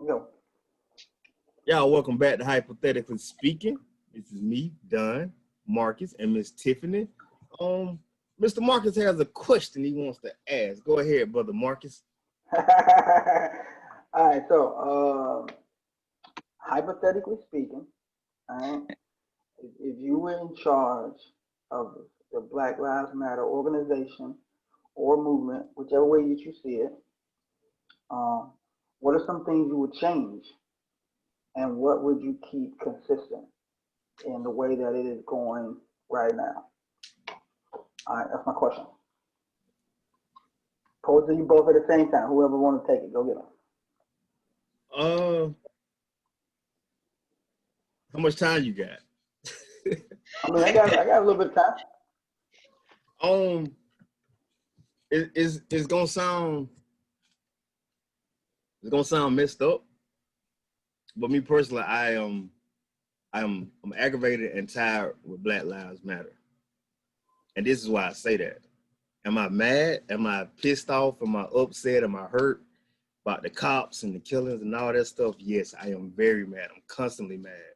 Go. Y'all, welcome back to Hypothetically Speaking. This is me, Don, Marcus, and Miss Tiffany. Mr. Marcus has a question he wants to ask. Go ahead, brother Marcus. All right. So, hypothetically speaking, all right, if you were in charge of the Black Lives Matter organization or movement, whichever way that you see it, um, what are some things you would change, and what would you keep consistent in the way that it is going right now? All right, that's my question. Pose to you both at the same time. Whoever want to take it, go get them. Uh, how much time you got? I mean, I got a little bit of time. It's gonna sound messed up, but me personally, I'm aggravated and tired with Black Lives Matter, and this is why I say that. Am I mad? Am I pissed off? Am I upset? Am I hurt about the cops and the killings and all that stuff? Yes, I am very mad. I'm constantly mad.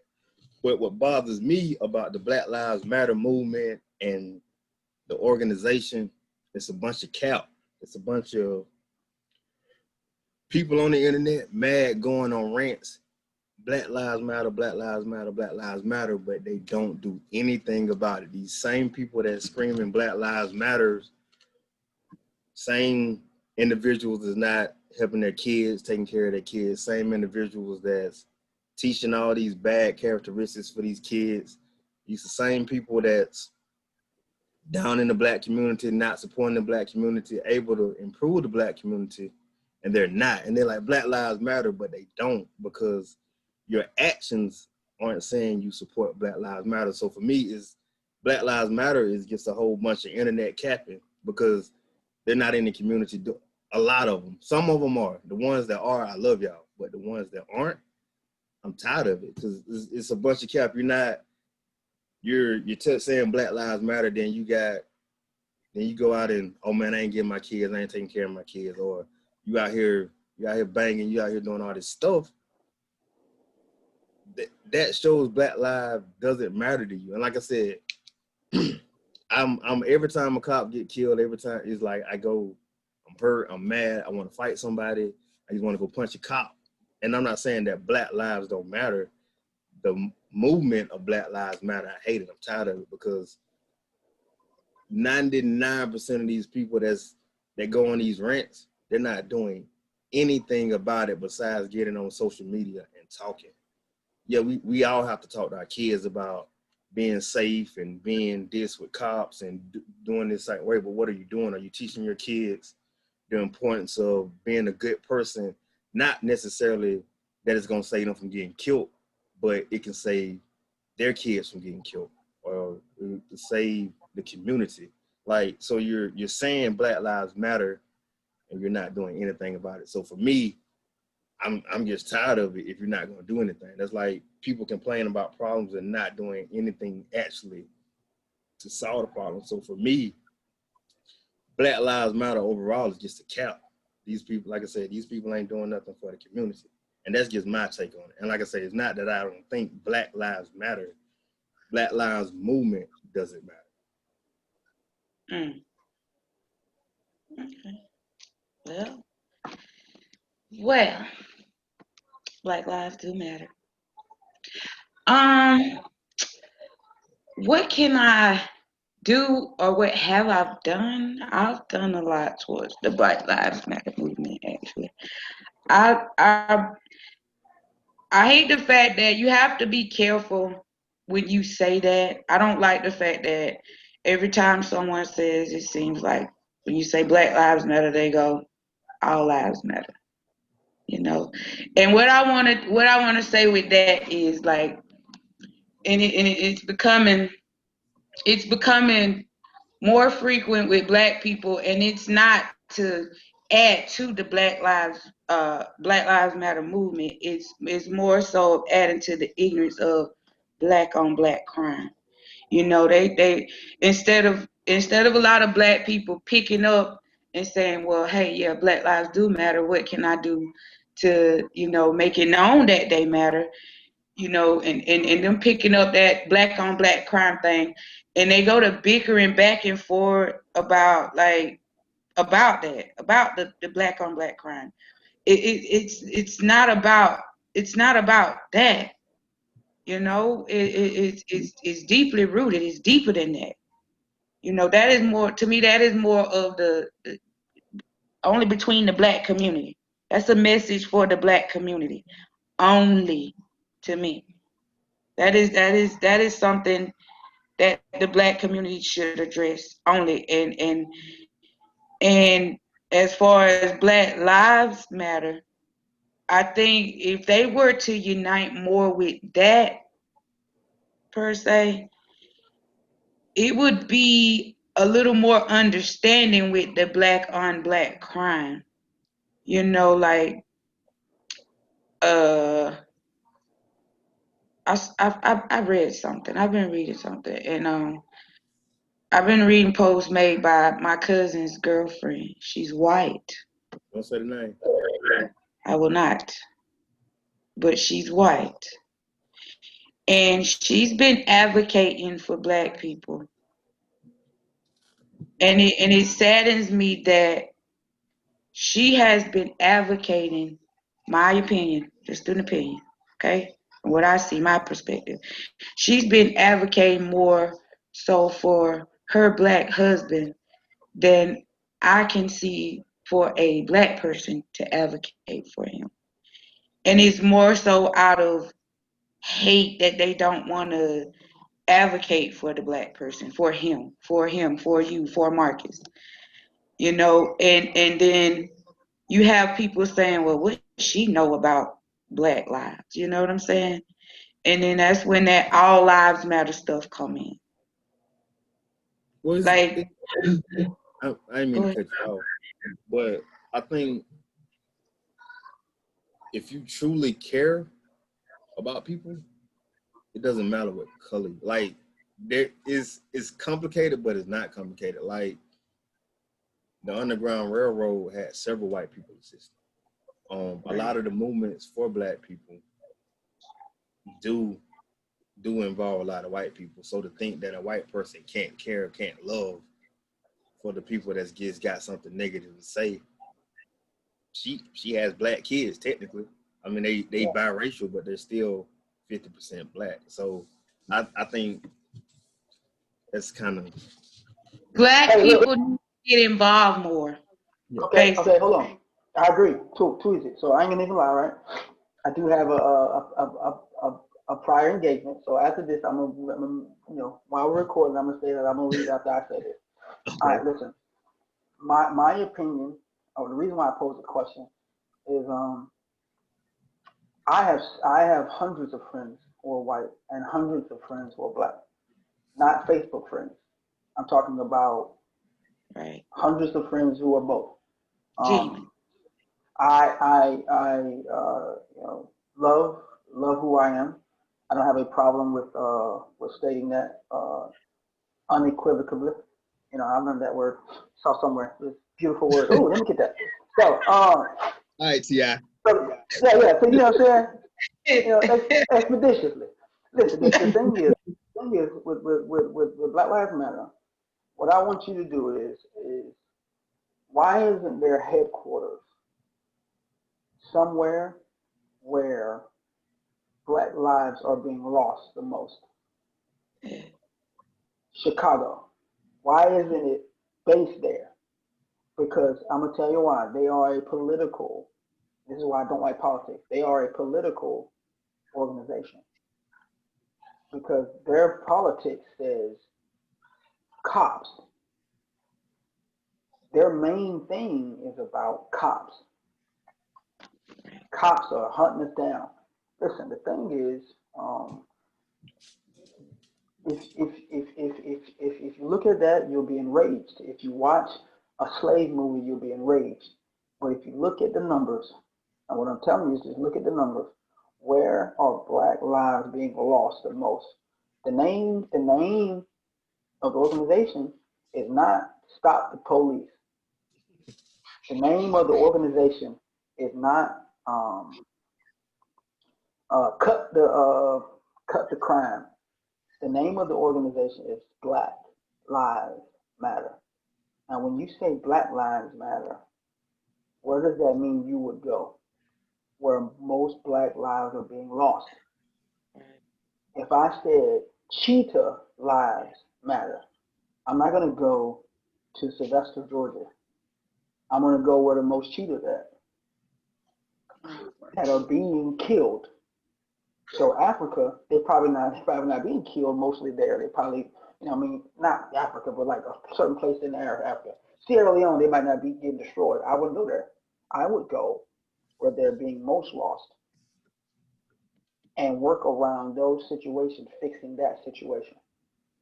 But what bothers me about the Black Lives Matter movement and the organization, it's a bunch of cap. It's a bunch of people on the internet mad going on rants. Black Lives Matter, Black Lives Matter, Black Lives Matter, but they don't do anything about it. These same people that screaming Black Lives Matters, same individuals is not helping their kids, taking care of their kids, same individuals that's teaching all these bad characteristics for these kids. These the same people that's down in the Black community, not supporting the Black community, able to improve the Black community, and they're not. And they're like, Black Lives Matter, but they don't, because your actions aren't saying you support Black Lives Matter. So for me, is Black Lives Matter is just a whole bunch of internet capping, because they're not in the community. A lot of them. Some of them are. The ones that are, I love y'all. But the ones that aren't, I'm tired of it, because it's a bunch of cap. You're saying Black Lives Matter, then you go out and, oh man, I ain't getting my kids, I ain't taking care of my kids, or you out here banging, you out here doing all this stuff. That shows Black lives doesn't matter to you. And like I said, I'm every time a cop get killed, every time it's like I'm hurt, I'm mad, I want to fight somebody, I just want to go punch a cop. And I'm not saying that Black lives don't matter. The movement of Black Lives Matter, I hate it. I'm tired of it, because 99% of these people that go on these rants, they're not doing anything about it besides getting on social media and talking. Yeah, we all have to talk to our kids about being safe and being this with cops and doing this certain way, but what are you doing? Are you teaching your kids the importance of being a good person? Not necessarily that it's going to save them from getting killed, but it can save their kids from getting killed, or to save the community. Like, so you're saying Black Lives Matter and you're not doing anything about it. So for me, I'm just tired of it if you're not going to do anything. That's like people complaining about problems and not doing anything actually to solve the problem. So for me, Black Lives Matter overall is just a cap. These people, like I said, these people ain't doing nothing for the community. And that's just my take on it. And like I said, it's not that I don't think Black Lives Matter. Black Lives Movement doesn't matter. Okay. Well, Black lives do matter. What can I do, or what have I done? I've done a lot towards the Black Lives Matter movement, actually. I I hate the fact that you have to be careful when you say that. I don't like the fact that every time someone says, it seems like when you say Black Lives Matter, they go, all lives matter. You know, and what I want to say with that is like, it's becoming more frequent with Black people, and it's not to add to the Black Lives Matter movement. It's more so adding to the ignorance of Black on Black crime. You know, they instead of a lot of Black people picking up and saying, well, hey, yeah, Black lives do matter. What can I do to, you know, make it known that they matter, you know, and them picking up that black on black crime thing, and they go to bickering back and forth about like about that, about the black on black crime. It's not about that, you know. It's deeply rooted. It's deeper than that. You know, that is more to me. That is more of the only between the black community. That's a message for the black community only. To me, that is something that the black community should address only. And as far as Black Lives Matter, I think if they were to unite more with that per se, it would be a little more understanding with the black on black crime. You know, like uh, I read something. I've been reading something, and I've been reading posts made by my cousin's girlfriend. She's white. Don't say the name. I will not, but she's white, and she's been advocating for black people. And it saddens me that she has been advocating, my opinion, just an opinion, okay? From what I see, my perspective. She's been advocating more so for her black husband than I can see for a black person to advocate for him. And it's more so out of hate that they don't want to advocate for the black person, for him, for you, for Marcus. You know, and then you have people saying, well, what does she know about black lives? You know what I'm saying? And then that's when that all lives matter stuff come in. Well, Like, I didn't mean go to ahead. cut you off, but I think if you truly care about people, it doesn't matter what color. Like it's complicated, but it's not complicated. Like the Underground Railroad had several white people existing. A lot of the movements for black people do involve a lot of white people. So to think that a white person can't care, can't love for the people that's just got something negative to say, she has black kids technically. I mean they biracial, but they're still 50% black. So I think that's kind of Black Hey, look. people need to get involved more. Okay, Basically. okay, hold on. I agree. Too easy. So I ain't gonna even lie, right? I do have a prior engagement. So after this, you know, while we're recording, I'm gonna say that I'm gonna leave after I say this. All okay. right, listen. My opinion, or the reason why I posed the question is, I have hundreds of friends who are white and hundreds of friends who are black. Not Facebook friends. I'm talking about Right. hundreds of friends who are both. Genuine. I you know, love who I am. I don't have a problem with stating that unequivocally. You know, I learned that word, saw somewhere. This beautiful word. Oh, let me get that. So, All right, T.I. so yeah. So you know what I'm saying? You know, expeditiously. Listen, the thing is with Black Lives Matter. What I want you to do is why isn't there headquarters somewhere where black lives are being lost the most? Chicago. Why isn't it based there? Because I'm gonna tell you why. They are a political. This is why I don't like politics. They are a political organization because their politics says cops. Their main thing is about cops. Cops are hunting us down. Listen, the thing is, if you look at that, you'll be enraged. If you watch a slave movie, you'll be enraged. But if you look at the numbers, and what I'm telling you is just look at the numbers. Where are black lives being lost the most? The name of the organization is not Stop the Police. The name of the organization is not um, cut the crime. The name of the organization is Black Lives Matter. Now, when you say Black Lives Matter, where does that mean you would go? Where most Black lives are being lost. If I said Cheetah Lives Matter, I'm not going to go to Sylvester, Georgia. I'm going to go where the most cheetahs at that are being killed. So Africa, they're probably not being killed mostly there. They probably, I mean, not Africa, but like a certain place in Africa. Sierra Leone, they might not be getting destroyed. I wouldn't go there. I would go where they're being most lost and work around those situations, fixing that situation.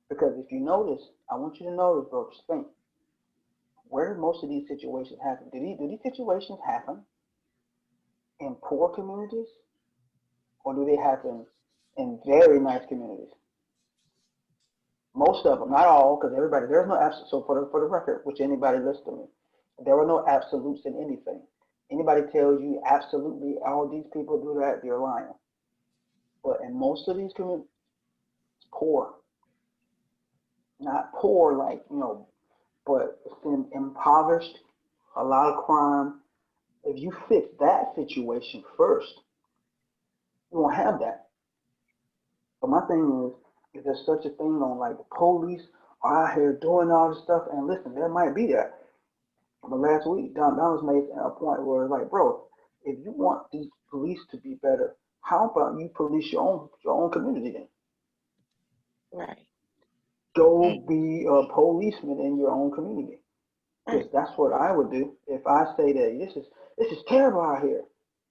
Because if you notice, I want you to notice, bro, just think, where do most of these situations happen? Do these situations happen in poor communities, or do they happen in very nice communities? Most of them, not all, because everybody, there's no absolute. So for the record, which anybody listen to me, there are no absolutes in anything. Anybody tells you absolutely all these people do that, they're lying. But in most of these communities, it's poor. Not poor like, but it's in impoverished, a lot of crime. If you fix that situation first, you won't have that. But my thing is there such a thing on like the police are out here doing all this stuff? And listen, there might be that. But last week, Don was made a point where it's like, bro, if you want these police to be better, how about you police your own community then? Right. Go be a policeman in your own community. Because that's what I would do if I say that this is terrible out here.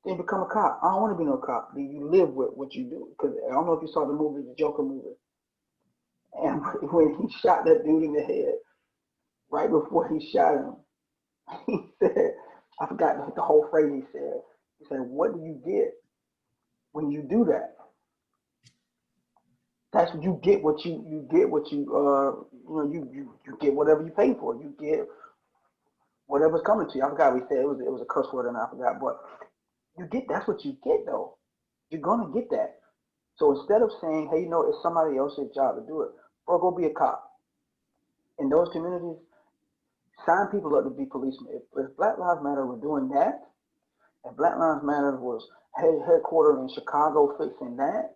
Then become a cop. I don't want to be no cop. You live with what you do. Because I don't know if you saw the movie, the Joker movie, and when he shot that dude in the head, right before he shot him, he said, I forgot the whole phrase he said. He said, "What do you get when you do that?" That's what you get. You get what you get whatever you pay for. You get whatever's coming to you. I forgot what he said. It was a curse word and I forgot, but you get that's what you get though. You're gonna get that. So instead of saying, hey, it's somebody else's job to do it, bro, go be a cop. In those communities, sign people up to be policemen. If Black Lives Matter were doing that, if Black Lives Matter was headquartered in Chicago fixing that,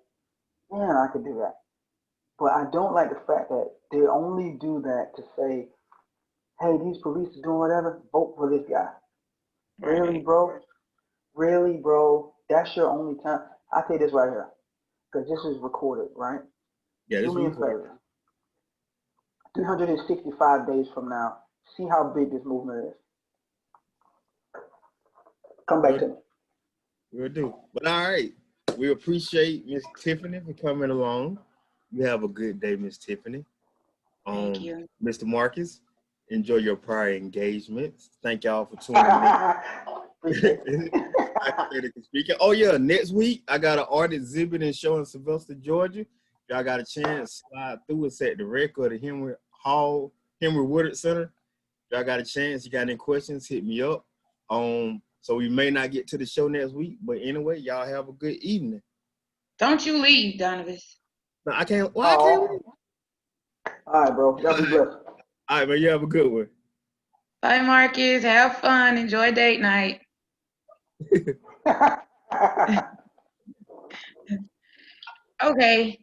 man, I could do that. But I don't like the fact that they only do that to say, hey, these police are doing whatever, vote for this guy. Really, bro? Really, bro? That's your only time? I'll tell you this right here, because this is recorded, right? Yeah, Do this me a recorded. favor. 365 days from now, see how big this movement is. Come back to me. We'll do. But all right. We appreciate Miss Tiffany for coming along. You have a good day, Miss Tiffany. Thank you. Mr. Marcus, enjoy your prior engagements. Thank y'all for tuning in. Hypothetically Speaking. Oh yeah, next week I got an art exhibit and show in Sylvester, Georgia. Y'all got a chance, slide through and set the record at Henry Woodard Center. Y'all got a chance. You got any questions? Hit me up. So we may not get to the show next week, but anyway, y'all have a good evening. Don't you leave, Donovan. No, I can't. Well, I can't leave. All right, bro. Y'all be blessed. All right, man. You have a good one. Bye, Marcus. Have fun. Enjoy date night. Okay.